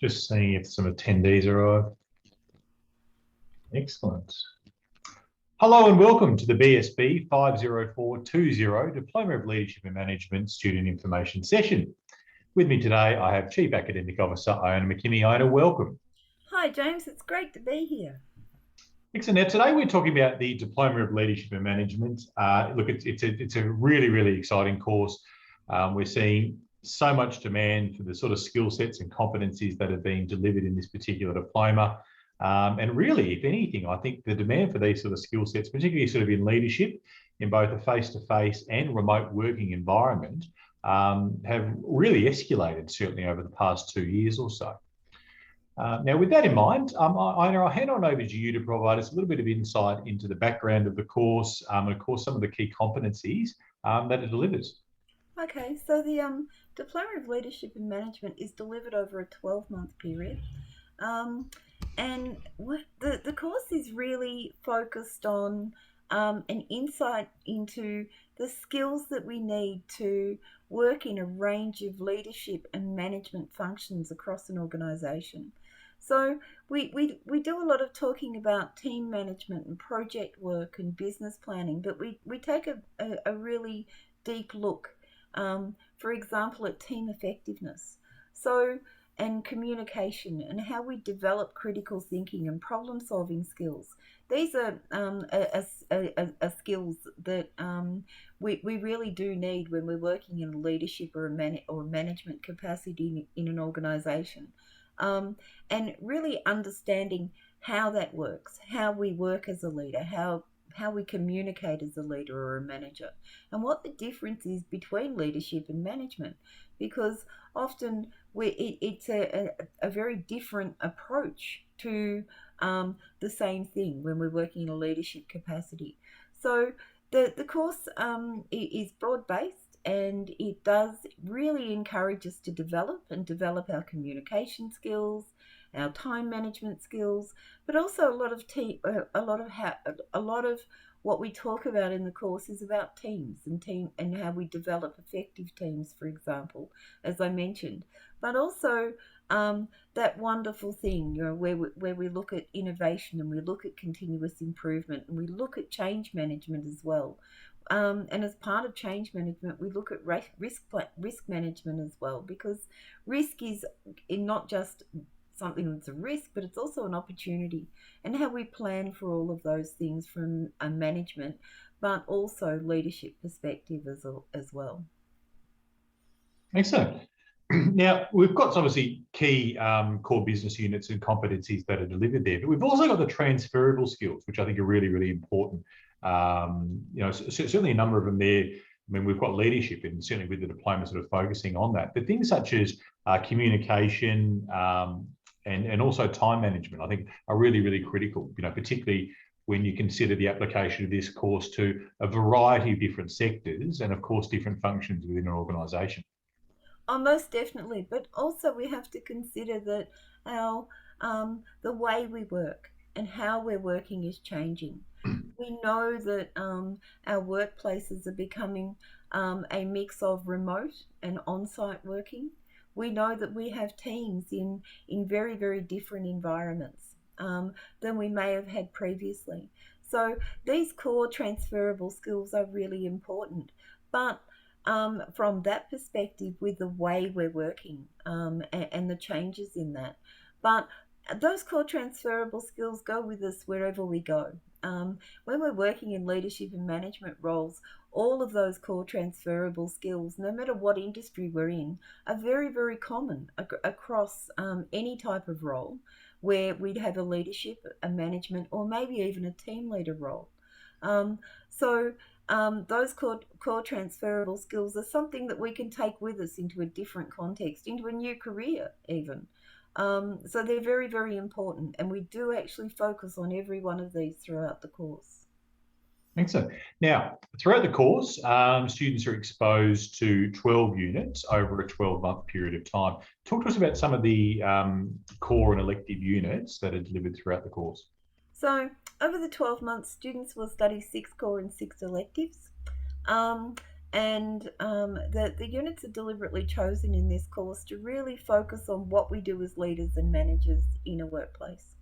Just seeing if some attendees arrive. Excellent. Hello and welcome to the BSB50420 Diploma of Leadership and Management Student Information Session. With me today, I have Chief Academic Officer Iona McKinney. Iona, welcome. Hi, James. It's great to be here. Excellent. Now, today we're talking about the Diploma of Leadership and Management. Look, it's a really exciting course. We're seeing so much demand for the sort of skill sets and competencies that are being delivered in this particular diploma. And really, if anything, I think the demand for these sort of skill sets, particularly sort of in leadership, in both a face-to-face and remote working environment, have really escalated, certainly over the past 2 years or so. Now, with that in mind, I'll hand on over to you to provide us a little bit of insight into the background of the course and, of course, some of the key competencies that it delivers. Okay, so the Diploma of Leadership and Management is delivered over a 12-month period. And the course is really focused on an insight into the skills that we need to work in a range of leadership and management functions across an organisation. So we do a lot of talking about team management and project work and business planning, but we take a really deep look, for example, at team effectiveness. So and communication and how we develop critical thinking and problem solving skills. These are skills that we really do need when we're working in a leadership or a management capacity in an organisation. And really understanding how that works, how we work as a leader, how we communicate as a leader or a manager, and what the difference is between leadership and management, because often it's a very different approach to the same thing when we're working in a leadership capacity. So the course is broad-based, and it does really encourage us to develop our communication skills, our time management skills, but also a lot of what we talk about in the course is about teams and how we develop effective teams, for example, as I mentioned, but also that wonderful thing, where we look at innovation and we look at continuous improvement and we look at change management as well. And as part of change management, we look at risk management as well, because risk is not just something that's a risk, but it's also an opportunity, and how we plan for all of those things from a management, but also leadership perspective as well. Excellent. Now, we've got obviously key core business units and competencies that are delivered there, but we've also got the transferable skills, which I think are really important. Certainly a number of them there. I mean, we've got leadership, and certainly with the diploma sort of focusing on that, but things such as communication and also time management, I think are really critical, particularly when you consider the application of this course to a variety of different sectors and, of course, different functions within an organisation. Oh, most definitely. But also we have to consider that our the way we work and how we're working is changing. We know that our workplaces are becoming a mix of remote and on-site working. We know that we have teams in very different environments than we may have had previously. So these core transferable skills are really important. But from that perspective, with the way we're working and the changes in that. But those core transferable skills go with us wherever we go. When we're working in leadership and management roles, all of those core transferable skills, no matter what industry we're in, are very common across any type of role where we'd have a leadership, a management, or maybe even a team leader role. So those core transferable skills are something that we can take with us into a different context, into a new career even. So they're very important, and we do actually focus on every one of these throughout the course. Excellent. Now, throughout the course, students are exposed to 12 units over a 12-month period of time. Talk to us about some of the core and elective units that are delivered throughout the course. So over the 12 months, students will study 6 core and 6 electives. And the units are deliberately chosen in this course to really focus on what we do as leaders and managers in a workplace.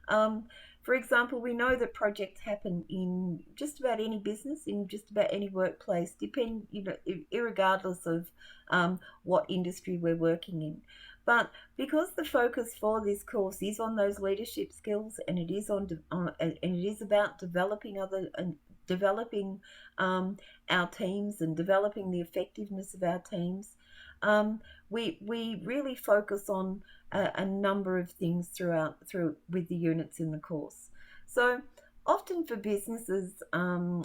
Um, for example, we know that projects happen in just about any business, in just about any workplace, irregardless of what industry we're working in. But because the focus for this course is on those leadership skills, and it is and it is about developing our teams and developing the effectiveness of our teams, we really focus on a number of things through with the units in the course. So often for businesses,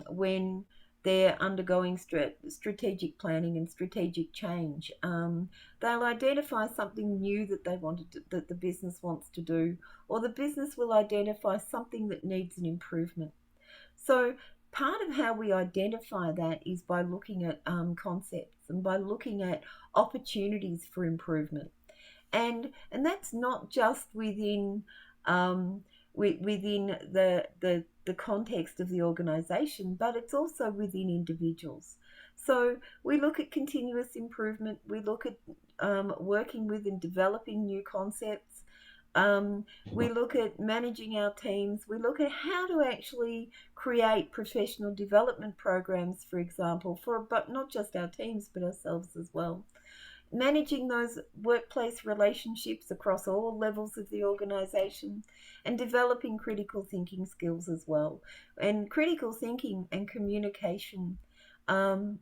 when they're undergoing strategic planning and strategic change, they'll identify something new that that the business wants to do, or the business will identify something that needs an improvement. So part of how we identify that is by looking at concepts and by looking at opportunities for improvement, and that's not just within the context of the organisation, but it's also within individuals. So we look at continuous improvement. We look at working with and developing new concepts. We look at managing our teams. We look at how to actually create professional development programs, for example, but not just our teams, but ourselves as well. Managing those workplace relationships across all levels of the organisation, and developing critical thinking skills as well. And critical thinking and communication, um,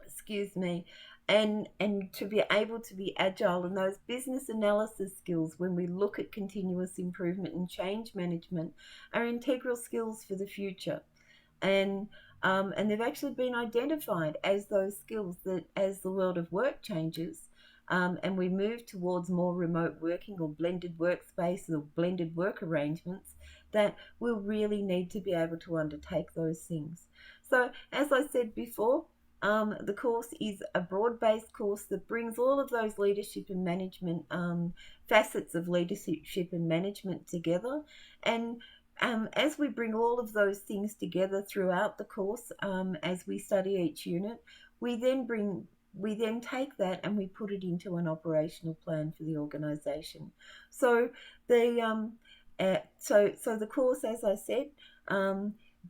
excuse me, and to be able to be agile, and those business analysis skills when we look at continuous improvement and change management are integral skills for the future. And they've actually been identified as those skills that as the world of work changes, and we move towards more remote working or blended workspace or blended work arrangements, that we'll really need to be able to undertake those things. So as I said before, the course is a broad-based course that brings all of those leadership and management facets of leadership and management together. And as we bring all of those things together throughout the course, as we study each unit, we then take that and we put it into an operational plan for the organisation. So the course, as I said,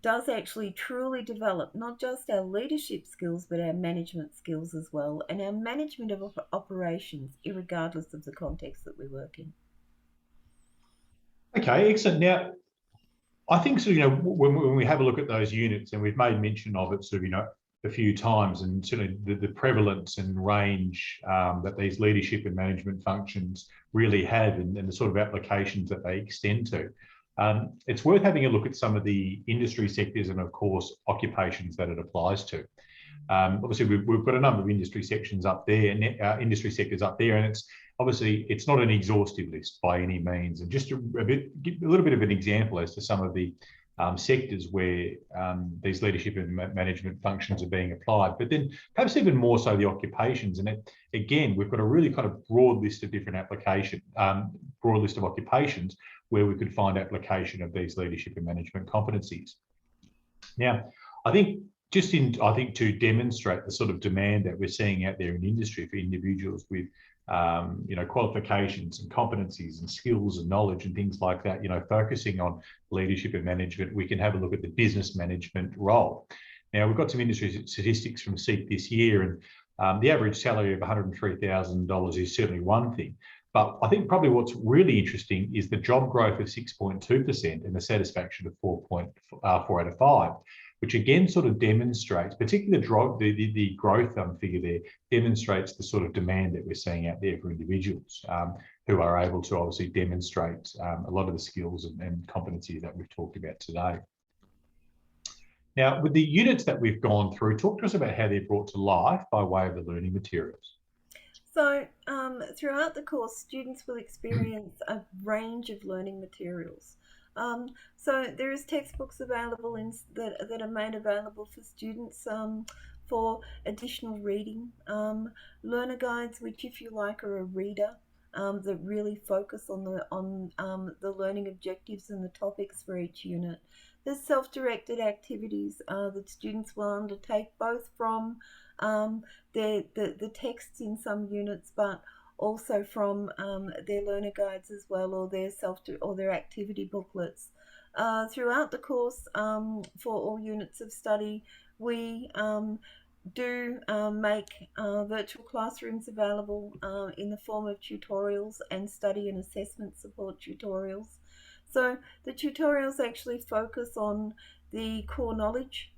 does actually truly develop not just our leadership skills but our management skills as well, and our management of operations, irregardless of the context that we work in. Okay, excellent. Now, I think so. When we have a look at those units, and we've made mention of it, a few times, and certainly the prevalence and range that these leadership and management functions really have, and the sort of applications that they extend to. It's worth having a look at some of the industry sectors and, of course, occupations that it applies to. Obviously, we've got a number of industry sections up there, industry sectors up there, and it's not an exhaustive list by any means. And just give a little bit of an example as to some of the sectors where these leadership and management functions are being applied, but then perhaps even more so the occupations. And again, we've got a really kind of broad list of different broad list of occupations where we could find application of these leadership and management competencies. Now, I think to demonstrate the sort of demand that we're seeing out there in industry for individuals with qualifications and competencies and skills and knowledge and things like that, focusing on leadership and management, we can have a look at the business management role. Now, we've got some industry statistics from SEEK this year, and the average salary of $103,000 is certainly one thing. But I think probably what's really interesting is the job growth of 6.2% and the satisfaction of 4.4 out of 5, which again sort of demonstrates, particularly the growth figure there, demonstrates the sort of demand that we're seeing out there for individuals who are able to obviously demonstrate a lot of the skills and competencies that we've talked about today. Now, with the units that we've gone through, talk to us about how they're brought to life by way of the learning materials. So throughout the course, students will experience a range of learning materials. So there is textbooks available that are made available for students for additional reading. Learner guides, which if you like are a reader, that really focus on the learning objectives and the topics for each unit. There's self-directed activities that students will undertake, both from the texts in some units, but also from their learner guides as well, or their activity booklets. Throughout the course, for all units of study, we do make virtual classrooms available in the form of tutorials and study and assessment support tutorials. So the tutorials actually focus on the core knowledge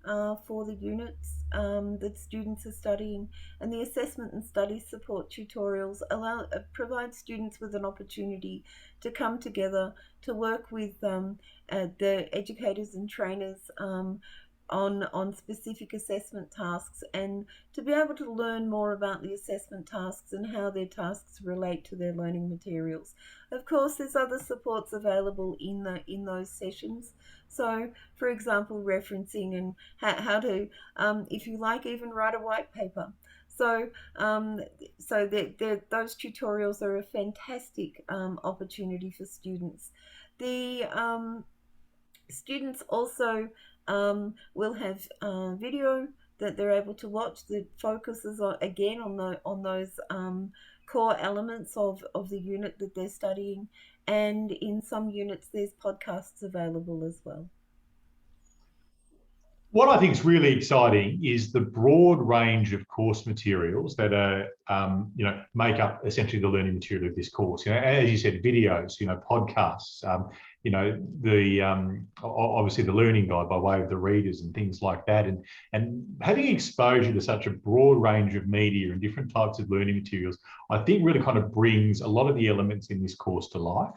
for the units that students are studying, and the assessment and study support tutorials provide students with an opportunity to come together to work with the educators and trainers on specific assessment tasks, and to be able to learn more about the assessment tasks and how their tasks relate to their learning materials. Of course, there's other supports available in those sessions. So, for example, referencing and how to, if you like, even write a white paper. So, those tutorials are a fantastic opportunity for students. The students also will have video that they're able to watch that focuses again on those core elements of the unit that they're studying, and in some units there's podcasts available as well. What I think is really exciting is the broad range of course materials that are, make up essentially the learning material of this course. As you said, videos, podcasts, obviously the learning guide by way of the readers and things like that, and having exposure to such a broad range of media and different types of learning materials, I think really kind of brings a lot of the elements in this course to life.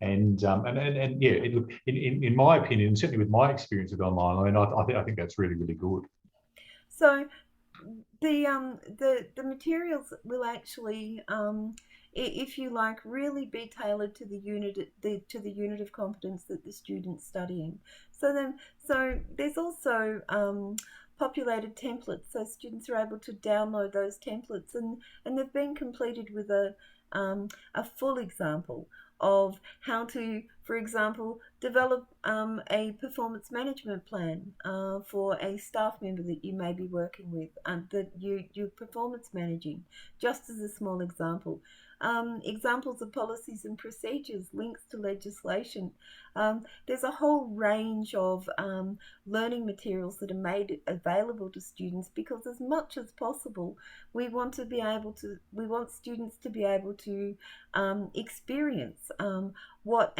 And yeah, in my opinion, certainly with my experience with online, I think that's really, really good. So the materials will actually, if you like, really be tailored to the unit of competence that the student's studying. So there's also populated templates, so students are able to download those templates, and they've been completed with a full example of how to, for example, develop a performance management plan for a staff member that you may be working with, that you're performance managing, just as a small example. Examples of policies and procedures, links to legislation. There's a whole range of learning materials that are made available to students, because as much as possible we want students to be able to experience what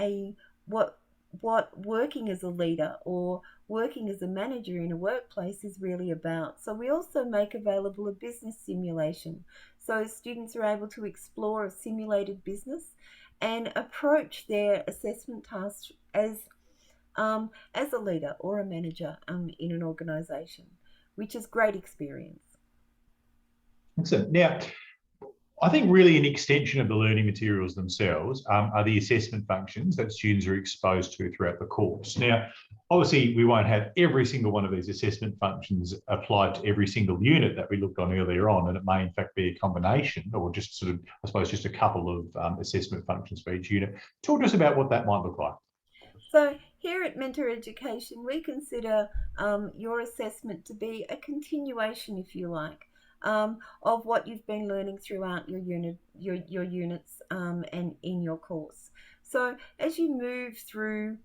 working as a leader or working as a manager in a workplace is really about. So we also make available a business simulation, so students are able to explore a simulated business and approach their assessment tasks as a leader or a manager in an organisation, which is great experience. Excellent. Now, I think really an extension of the learning materials themselves are the assessment functions that students are exposed to throughout the course. Now, obviously, we won't have every single one of these assessment functions applied to every single unit that we looked on earlier on, and it may in fact be a combination, or just sort of, I suppose, just a couple of assessment functions for each unit. Talk to us about what that might look like. So here at Mentor Education, we consider your assessment to be a continuation, if you like, of what you've been learning throughout your units and in your course. So as you move through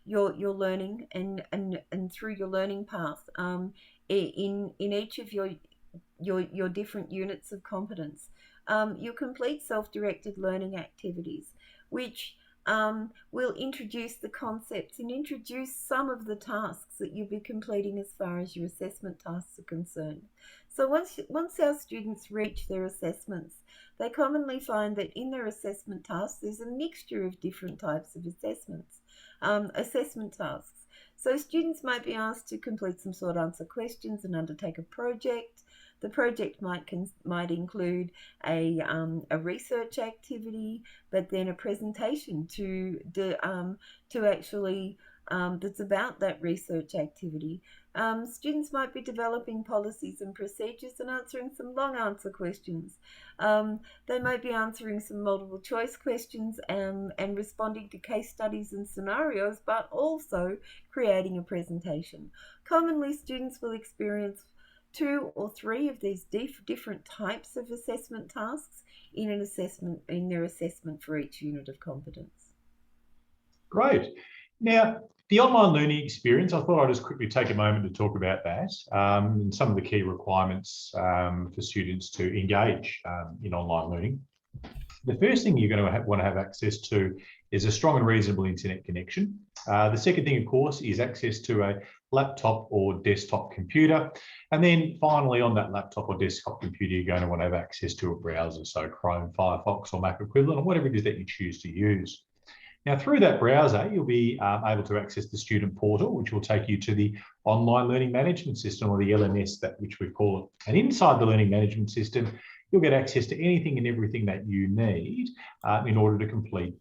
your learning and through your learning path in each of your different units of competence, you'll complete self-directed learning activities, which will introduce the concepts and introduce some of the tasks that you'll be completing as far as your assessment tasks are concerned. So once our students reach their assessments, they commonly find that in their assessment tasks there's a mixture of different types of assessment tasks. So students might be asked to complete some short answer questions and undertake a project. The project might include a research activity, but then a presentation to actually that's about that research activity. Students might be developing policies and procedures and answering some long answer questions. They might be answering some multiple choice questions and responding to case studies and scenarios, but also creating a presentation. Commonly, students will experience two or three of these different types of assessment tasks in their assessment for each unit of competence. Great. Now, the online learning experience, I thought I'd just quickly take a moment to talk about that and some of the key requirements for students to engage in online learning. The first thing you're going to want to have access to is a strong and reasonable internet connection. The second thing, of course, is access to a laptop or desktop computer. And then finally, on that laptop or desktop computer, you're going to want to have access to a browser, so Chrome, Firefox, or Mac equivalent, or whatever it is that you choose to use. Now, through that browser, you'll be able to access the student portal, which will take you to the online learning management system, or the LMS, which we call it. And inside the learning management system, you'll get access to anything and everything that you need in order to complete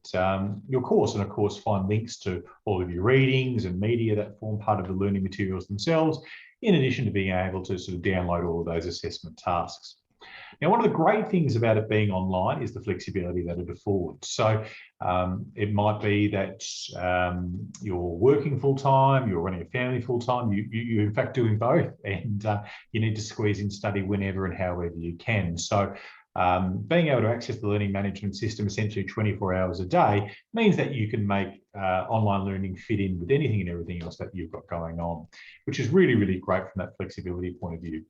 your course. And of course, find links to all of your readings and media that form part of the learning materials themselves, in addition to being able to sort of download all of those assessment tasks. Now, one of the great things about it being online is the flexibility that it affords. So it might be that you're working full-time, you're running a family full-time, you're in fact doing both, and you need to squeeze in study whenever and however you can. So being able to access the learning management system essentially 24 hours a day means that you can make online learning fit in with anything and everything else that you've got going on, which is really, really great from that flexibility point of view.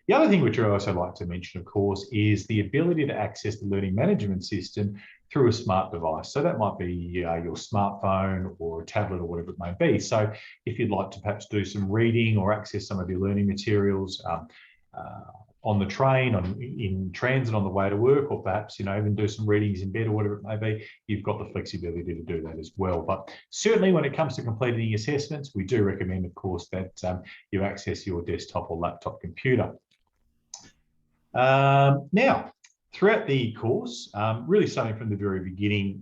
The other thing which I also like to mention, of course, is the ability to access the learning management system through a smart device. So that might be your smartphone or a tablet or whatever it may be. So if you'd like to perhaps do some reading or access some of your learning materials on the train, in transit on the way to work, or perhaps even do some readings in bed or whatever it may be, you've got the flexibility to do that as well. But certainly when it comes to completing assessments, we do recommend, of course, that you access your desktop or laptop computer. Now, throughout the course, really starting from the very beginning,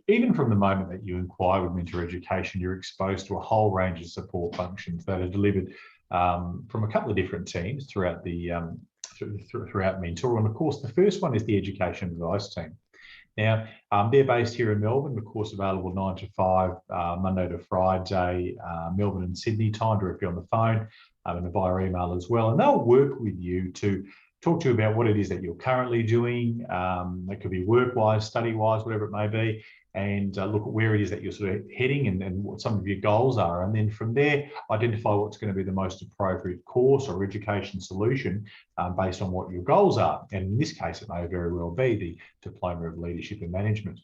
even from the moment that you inquire with Mentor Education, you're exposed to a whole range of support functions that are delivered from a couple of different teams throughout Mentor. And of course, the first one is the Education Advice team. Now, they're based here in Melbourne, of course, available 9 to 5, Monday to Friday, Melbourne and Sydney time, directly on the phone and via email as well. And they'll work with you to talk to you about what it is that you're currently doing. That could be work-wise, study-wise, whatever it may be, and look at where it is that you're sort of heading and what some of your goals are. And then from there, identify what's going to be the most appropriate course or education solution based on what your goals are. And in this case, it may very well be the Diploma of Leadership and Management.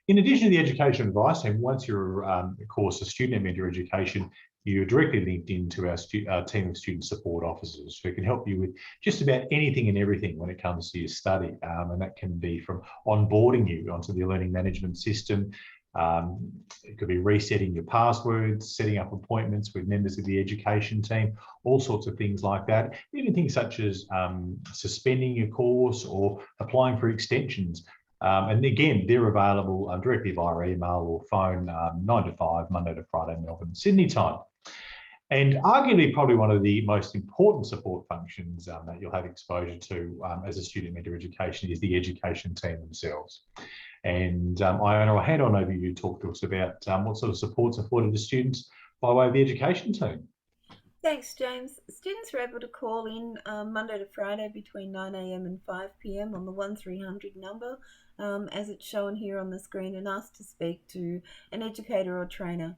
In addition to the Education Advice team, once you're, of course, a student at Mentor Education, you're directly linked into our team of student support officers who can help you with just about anything and everything when it comes to your study. And that can be from onboarding you onto the learning management system. It could be resetting your passwords, setting up appointments with members of the education team, all sorts of things like that. Even things such as suspending your course or applying for extensions. And again, they're available directly via email or phone, 9 to 5, Monday to Friday, Melbourne and Sydney time. And arguably probably one of the most important support functions that you'll have exposure to as a student Mentor Education is the education team themselves. And Iona, I'll hand on over you to talk to us about what sort of support's afforded to students by way of the education team. Thanks, James. Students are able to call in Monday to Friday between 9 a.m. and 5 p.m. on the 1300 number, as it's shown here on the screen, and ask to speak to an educator or trainer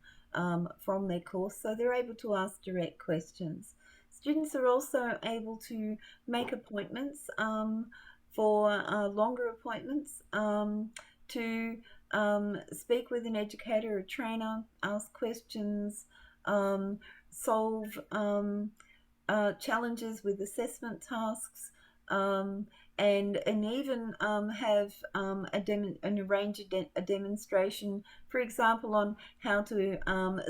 from their course, so they're able to ask direct questions. Students are also able to make appointments for longer appointments to speak with an educator or trainer, ask questions, solve challenges with assessment tasks, um, and even have and arrange a demonstration, for example, on how to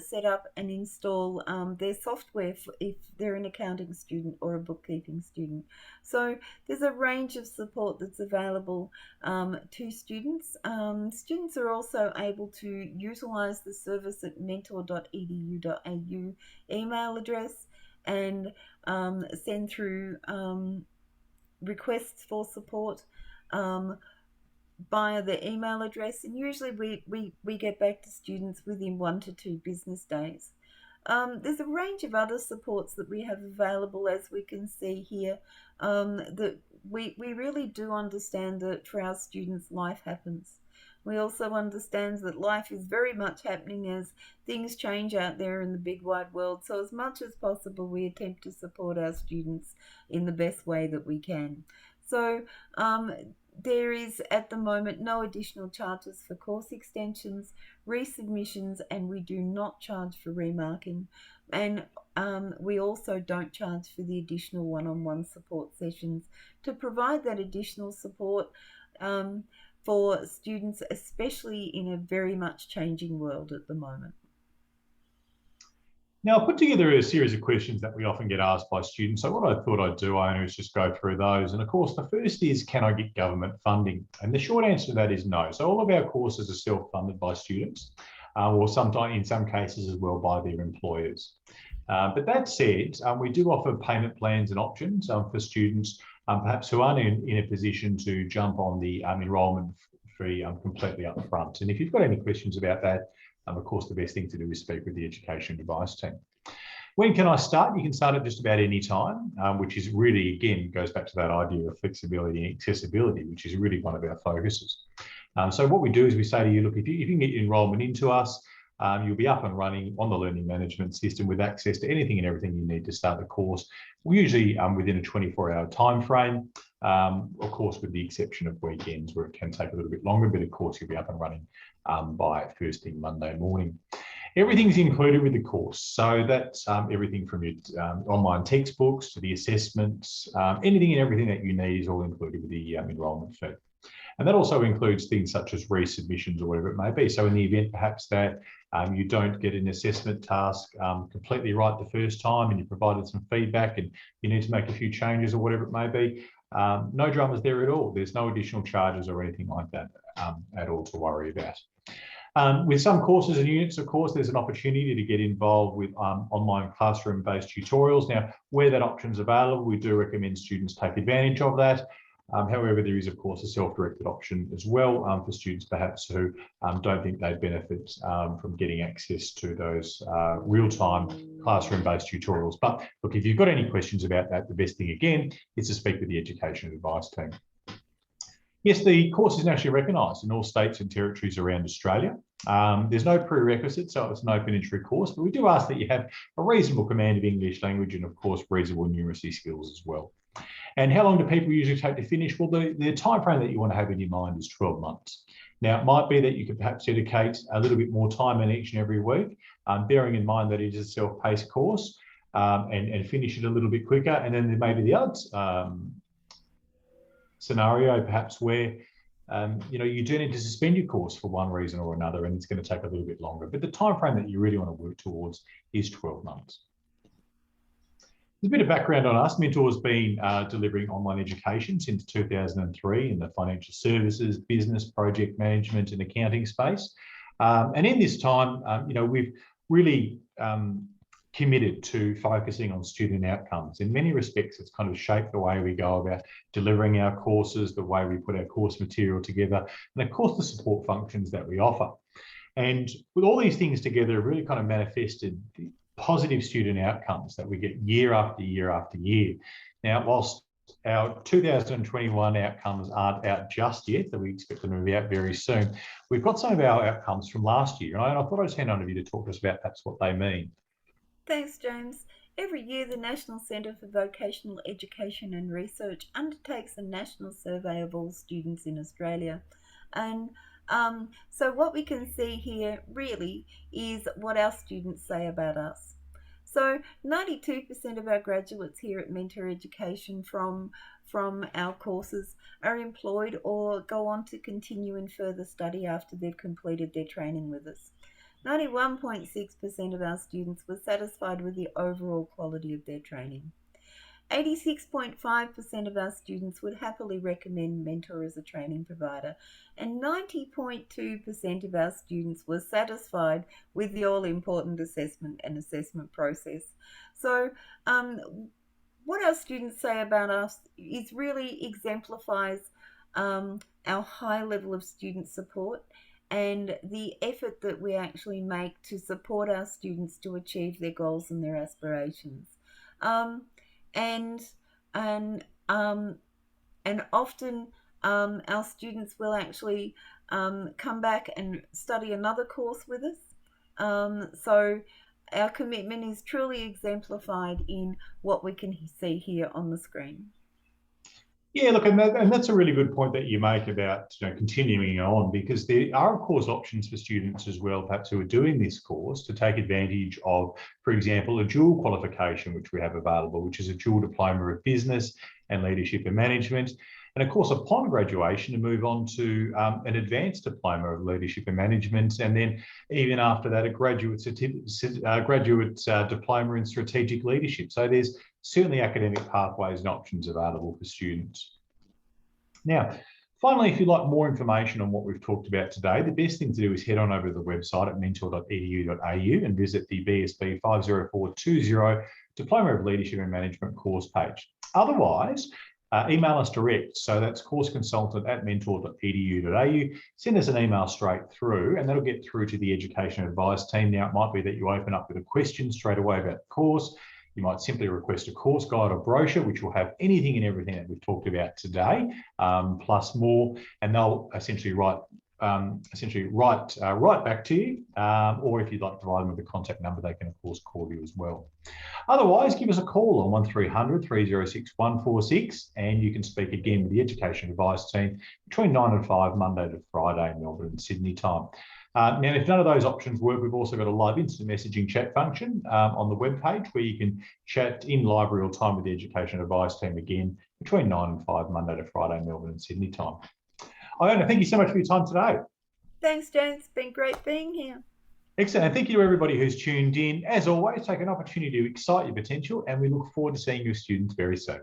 set up and install their software if they're an accounting student or a bookkeeping student. So there's a range of support that's available to students. Students are also able to utilise the service at mentor.edu.au email address and send through requests for support um, via the email address, and usually we get back to students within 1 to 2 business days. There's a range of other supports that we have available, as we can see here, that we really do understand that for our students life happens. We also understand that life is very much happening as things change out there in the big wide world. So as much as possible, we attempt to support our students in the best way that we can. So there is at the moment no additional charges for course extensions, resubmissions, and we do not charge for remarking. And we also don't charge for the additional one-on-one support sessions to provide that additional support for students, especially in a very much changing world at the moment. Now, I put together a series of questions that we often get asked by students. So what I thought I'd do, Iona, is just go through those. And of course, the first is, can I get government funding? And the short answer to that is no. So all of our courses are self-funded by students, or sometimes in some cases as well by their employers. But that said, we do offer payment plans and options for students, perhaps who aren't in a position to jump on the enrolment fee completely up front. And if you've got any questions about that, of course, the best thing to do is speak with the education advice team. When can I start? You can start at just about any time, which is really, again, goes back to that idea of flexibility and accessibility, which is really one of our focuses. So what we do is we say to you, look, if you can get your enrolment into us, you'll be up and running on the learning management system with access to anything and everything you need to start the course, usually within a 24-hour time frame, of course, with the exception of weekends where it can take a little bit longer, but of course you'll be up and running by first thing Monday morning. Everything's included with the course. So that's everything from your online textbooks to the assessments, anything and everything that you need is all included with the enrolment fee. And that also includes things such as resubmissions or whatever it may be. So in the event perhaps that you don't get an assessment task completely right the first time and you provided some feedback and you need to make a few changes or whatever it may be, no dramas there at all. There's no additional charges or anything like that at all to worry about. With some courses and units, of course, there's an opportunity to get involved with online classroom-based tutorials. Now, where that option is available, we do recommend students take advantage of that. However, there is, of course, a self-directed option as well for students perhaps who don't think they benefit from getting access to those real-time classroom-based tutorials. But look, if you've got any questions about that, the best thing, again, is to speak with the education advice team. Yes, the course is nationally recognised in all states and territories around Australia. There's no prerequisite, so it's an open entry course, but we do ask that you have a reasonable command of English language and, of course, reasonable numeracy skills as well. And how long do people usually take to finish? Well, the time frame that you want to have in your mind is 12 months. Now, it might be that you could perhaps dedicate a little bit more time in each and every week, bearing in mind that it is a self-paced course, and finish it a little bit quicker. And then there may be the other scenario, perhaps where you do need to suspend your course for one reason or another, and it's going to take a little bit longer. But the time frame that you really want to work towards is 12 months. There's a bit of background on us. Mentor's been delivering online education since 2003 in the financial services, business, project management and accounting space. And in this time, we've really committed to focusing on student outcomes. In many respects, it's kind of shaped the way we go about delivering our courses, the way we put our course material together, and of course, the support functions that we offer. And with all these things together, it really kind of manifested the positive student outcomes that we get year after year after year. Now, whilst our 2021 outcomes aren't out just yet, that we expect them to be out very soon, we've got some of our outcomes from last year. And I thought I'd just hand on to you to talk to us about perhaps what they mean. Thanks, James. Every year, the National Centre for Vocational Education and Research undertakes a national survey of all students in Australia. And so what we can see here really is what our students say about us. So 92% of our graduates here at Mentor Education from our courses are employed or go on to continue in further study after they've completed their training with us. 91.6% of our students were satisfied with the overall quality of their training. 86.5% of our students would happily recommend Mentor as a training provider, and 90.2% of our students were satisfied with the all-important assessment and assessment process. So what our students say about us is really exemplifies our high level of student support and the effort that we actually make to support our students to achieve their goals and their aspirations. And often our students will actually come back and study another course with us. So our commitment is truly exemplified in what we can see here on the screen. Yeah, look, and that's a really good point that you make about continuing on, because there are, of course, options for students as well, perhaps who are doing this course, to take advantage of, for example, a dual qualification which we have available, which is a dual diploma of business and leadership and management. And of course, upon graduation, to move on to an advanced diploma of leadership and management, and then even after that, a graduate diploma in strategic leadership. So there's certainly academic pathways and options available for students. Now, finally, if you'd like more information on what we've talked about today, the best thing to do is head on over to the website at mentor.edu.au and visit the BSB50420 Diploma of Leadership and Management course page. Otherwise, email us direct. So that's courseconsultant@mentor.edu.au. Send us an email straight through, and that'll get through to the education advice team. Now, it might be that you open up with a question straight away about the course. You might simply request a course guide or brochure, which will have anything and everything that we've talked about today, plus more, and they'll essentially write back to you. Or if you'd like to provide them with a contact number, they can, of course, call you as well. Otherwise, give us a call on 1300 306 146, and you can speak again with the Education Advice team between 9 and 5, Monday to Friday, Melbourne and Sydney time. Now, if none of those options work, we've also got a live instant messaging chat function on the webpage where you can chat in live real time with the Education Advice team again between 9 and 5, Monday to Friday, Melbourne and Sydney time. Iona, thank you so much for your time today. Thanks, James. It's been great being here. Excellent. And thank you to everybody who's tuned in. As always, take an opportunity to excite your potential, and we look forward to seeing your students very soon.